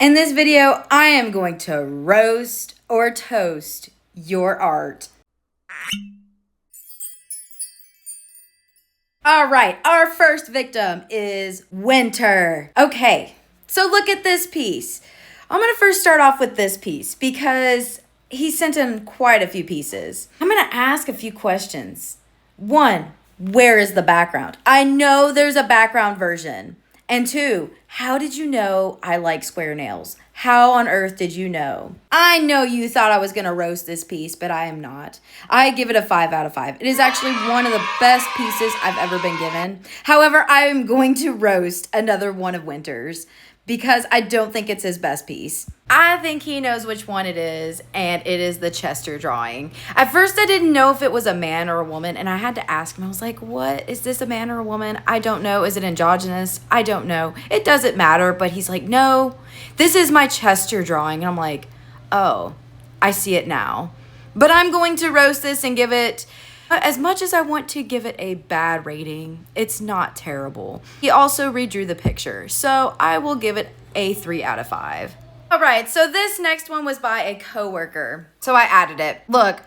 In this video, I am going to roast or toast your art. All right, our first victim is Winter. Okay, so look at this piece. I'm gonna first start off with this piece because he sent in quite a few pieces. I'm gonna ask a few questions. One, where is the background? I know there's a background version. And two, how did you know I like square nails? How on earth did you know? I know you thought I was gonna roast this piece, but I am not. I give it a 5 out of 5. It is actually one of the best pieces I've ever been given. However, I am going to roast another one of Winter's because I don't think it's his best piece. I think he knows which one it is, and it is the Chester drawing. At first, I didn't know if it was a man or a woman, and I had to ask him. I was like, what? Is this a man or a woman? I don't know. Is it androgynous? I don't know. It doesn't matter, but he's like, no, this is my Chester drawing. And I'm like, oh, I see it now. But I'm going to roast this and give it... As much as I want to give it a bad rating, it's not terrible. He also redrew the picture, so I will give it a 3 out of 5. All right, so this next one was by a coworker, so I added it. Look,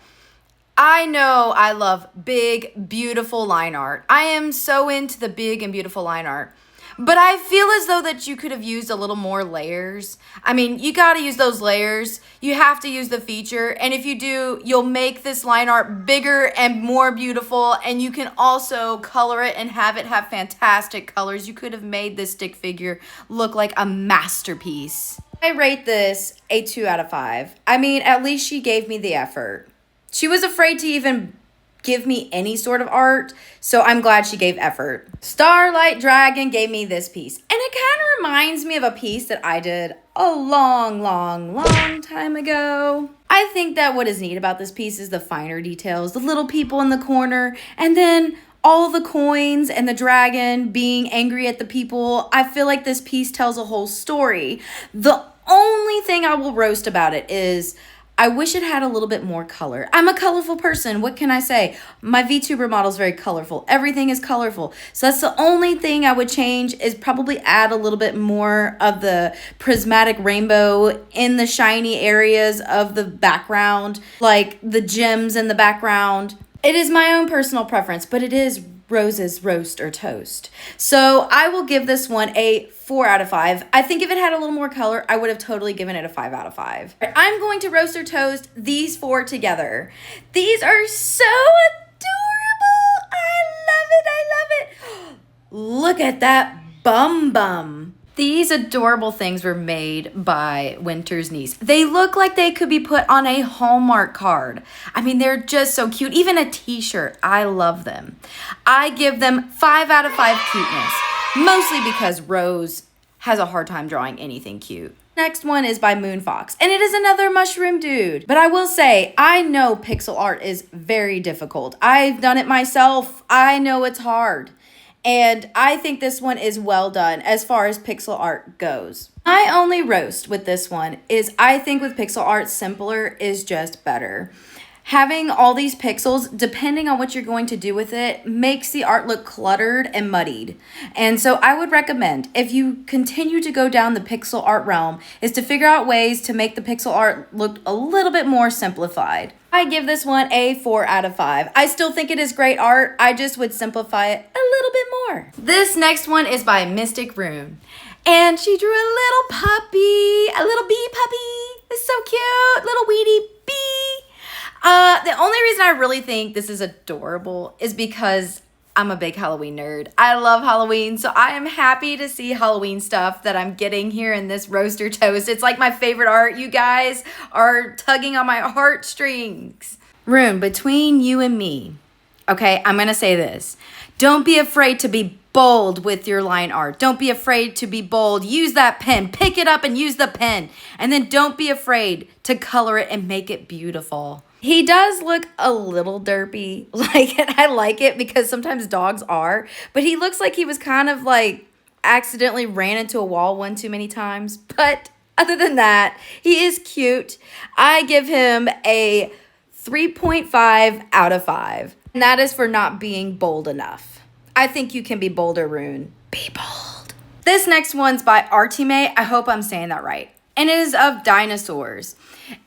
I know I love big, beautiful line art. I am so into the big and beautiful line art. But I feel as though that you could have used a little more layers. I mean, you got to use those layers. You have to use the feature. And if you do, you'll make this line art bigger and more beautiful. And you can also color it and have it have fantastic colors. You could have made this stick figure look like a masterpiece. I rate this a 2 out of 5. I mean, at least she gave me the effort. She was afraid to even give me any sort of art, so I'm glad she gave effort. Starlight Dragon gave me this piece, and it kind of reminds me of a piece that I did a long time ago. I think that what is neat about this piece is the finer details, the little people in the corner, and then all the coins and the dragon being angry at the people. I feel like this piece tells a whole story. The only thing I will roast about it is I wish it had a little bit more color. I'm a colorful person. What can I say? My VTuber model is very colorful. Everything is colorful. So that's the only thing I would change is probably add a little bit more of the prismatic rainbow in the shiny areas of the background, like the gems in the background. It is my own personal preference, but it is Rose's roast or toast. So I will give this one a 4 out of 5. I think if it had a little more color, I would have totally given it a 5 out of 5. I'm going to roast or toast these 4 together. These are so adorable. I love it. Look at that bum. These adorable things were made by Winter's niece. They look like they could be put on a Hallmark card. I mean, they're just so cute. Even a t-shirt. I love them. I give them 5 out of 5 cuteness. Mostly because Rose has a hard time drawing anything cute. Next one is by Moonfox, and it is another mushroom dude. But I will say, I know pixel art is very difficult. I've done it myself. I know it's hard. And I think this one is well done as far as pixel art goes. My only roast with this one is I think with pixel art, simpler is just better. Having all these pixels, depending on what you're going to do with it, makes the art look cluttered and muddied. And so I would recommend, if you continue to go down the pixel art realm, is to figure out ways to make the pixel art look a little bit more simplified. I give this one a 4 out of 5. I still think it is great art. I just would simplify it a little bit more. This next one is by Mystic Rune. And she drew a little puppy, a little bee puppy. It's so cute, little weedy bee. The only reason I really think this is adorable is because I'm a big Halloween nerd. I love Halloween, so I am happy to see Halloween stuff that I'm getting here in this roaster toast. It's like my favorite art. You guys are tugging on my heartstrings. Rune, between you and me, okay, I'm going to say this. Don't be afraid to be bold with your line art. Don't be afraid to be bold. Use that pen. Pick it up and use the pen. And then don't be afraid to color it and make it beautiful. He does look a little derpy, and I like it because sometimes dogs are, but he looks like he was kind of like accidentally ran into a wall one too many times. But other than that, he is cute. I give him a 3.5 out of 5. And that is for not being bold enough. I think you can be bolder, Rune. Be bold. This next one's by Artime. I hope I'm saying that right. and it is of dinosaurs.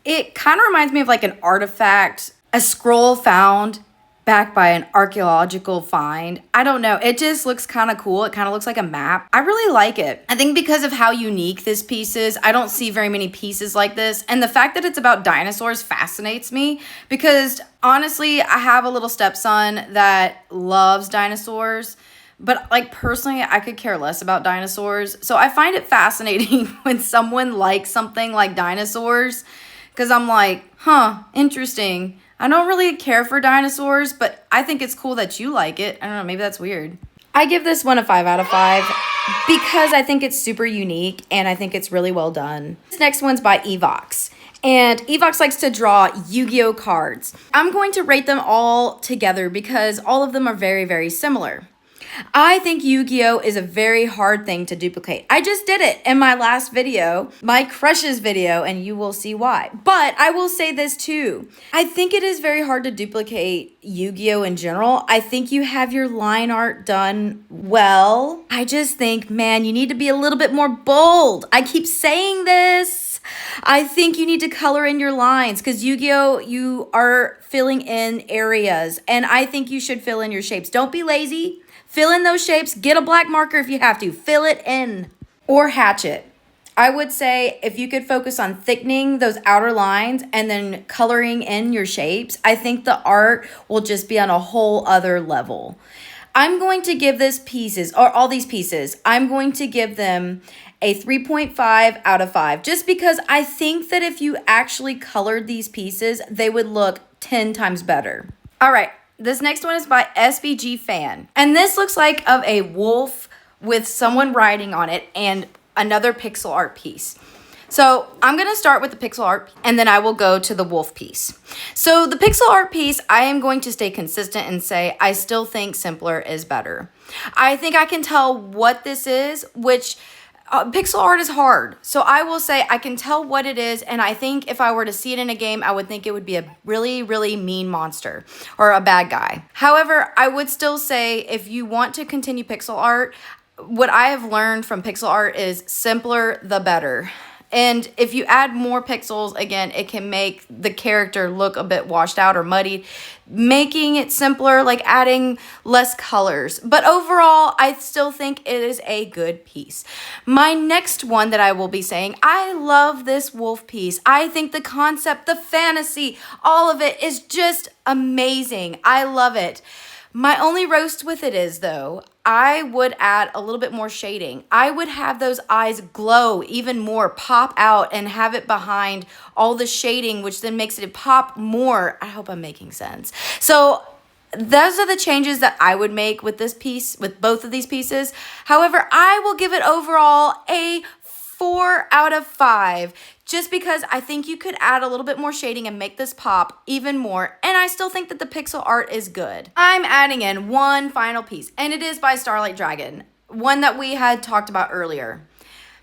It kind of reminds me of like an artifact, a scroll found back by an archaeological find. I don't know. It just looks kind of cool. It kind of looks like a map. I really like it. I think because of how unique this piece is, I don't see very many pieces like this. And the fact that it's about dinosaurs fascinates me because honestly, I have a little stepson that loves dinosaurs. But like personally, I could care less about dinosaurs. So I find it fascinating when someone likes something like dinosaurs because I'm like, huh, interesting. I don't really care for dinosaurs, but I think it's cool that you like it. I don't know, maybe that's weird. I give this one a 5 out of 5 because I think it's super unique and I think it's really well done. This next one's by Evox. And Evox likes to draw Yu-Gi-Oh cards. I'm going to rate them all together because all of them are very, very similar. I think Yu-Gi-Oh is a very hard thing to duplicate. I just did it in my last video, my crushes video, and you will see why. But I will say this too. I think it is very hard to duplicate Yu-Gi-Oh in general. I think you have your line art done well. I just think, man, you need to be a little bit more bold. I keep saying this. I think you need to color in your lines because Yu-Gi-Oh, you are filling in areas, and I think you should fill in your shapes. Don't be lazy. Fill in those shapes. Get a black marker if you have to. Fill it in. Or hatch it. I would say if you could focus on thickening those outer lines and then coloring in your shapes, I think the art will just be on a whole other level. I'm going to give this pieces, or all these pieces, I'm going to give them a 3.5 out of 5. Just because I think that if you actually colored these pieces, they would look 10 times better. All right. This next one is by SVG Fan. And this looks like of a wolf with someone riding on it and another pixel art piece. So I'm going to start with the pixel art and then I will go to the wolf piece. So the pixel art piece, I am going to stay consistent and say I still think simpler is better. I think I can tell what this is, which pixel art is hard. So I will say I can tell what it is, and I think if I were to see it in a game, I would think it would be a really, really mean monster or a bad guy. However, I would still say if you want to continue pixel art, what I have learned from pixel art is simpler the better. And if you add more pixels, again, it can make the character look a bit washed out or muddied, making it simpler, like adding less colors. But overall, I still think it is a good piece. My next one that I will be saying, I love this wolf piece. I think the concept, the fantasy, all of it is just amazing. I love it. My only roast with it is, though, I would add a little bit more shading. I would have those eyes glow even more, pop out, and have it behind all the shading, which then makes it pop more. I hope I'm making sense. So those are the changes that I would make with this piece, with both of these pieces. However, I will give it overall a 4 out of 5. Just because I think you could add a little bit more shading and make this pop even more. And I still think that the pixel art is good. I'm adding in one final piece, and it is by Starlight Dragon, one that we had talked about earlier,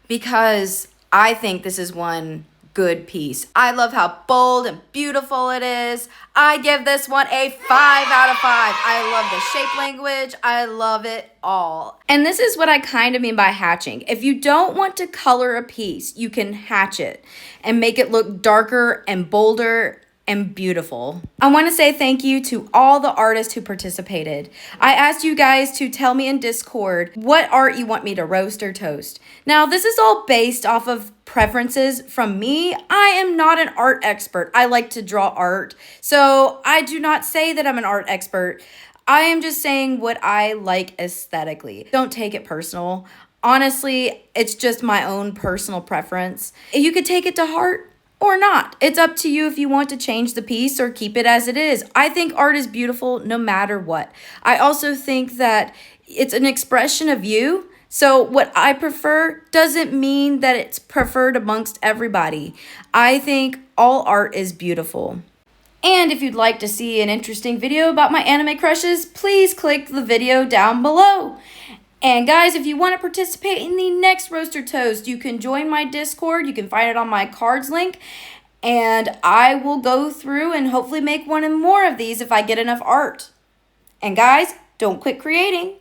because I think this is one good piece. I love how bold and beautiful it is. I give this one a 5 out of 5. I love the shape language. I love it all. And this is what I kind of mean by hatching. If you don't want to color a piece, you can hatch it and make it look darker and bolder and beautiful. I want to say thank you to all the artists who participated. I asked you guys to tell me in Discord what art you want me to roast or toast. Now, this is all based off of preferences from me. I am not an art expert. I like to draw art, so I do not say that I'm an art expert. I am just saying what I like aesthetically. Don't take it personal. Honestly, it's just my own personal preference. You could take it to heart or not. It's up to you if you want to change the piece or keep it as it is. I think art is beautiful no matter what. I also think that it's an expression of you. So what I prefer doesn't mean that it's preferred amongst everybody. I think all art is beautiful. And if you'd like to see an interesting video about my anime crushes, please click the video down below. And guys, if you want to participate in the next Roast or Toast, you can join my Discord. You can find it on my cards link. And I will go through and hopefully make one and more of these if I get enough art. And guys, don't quit creating.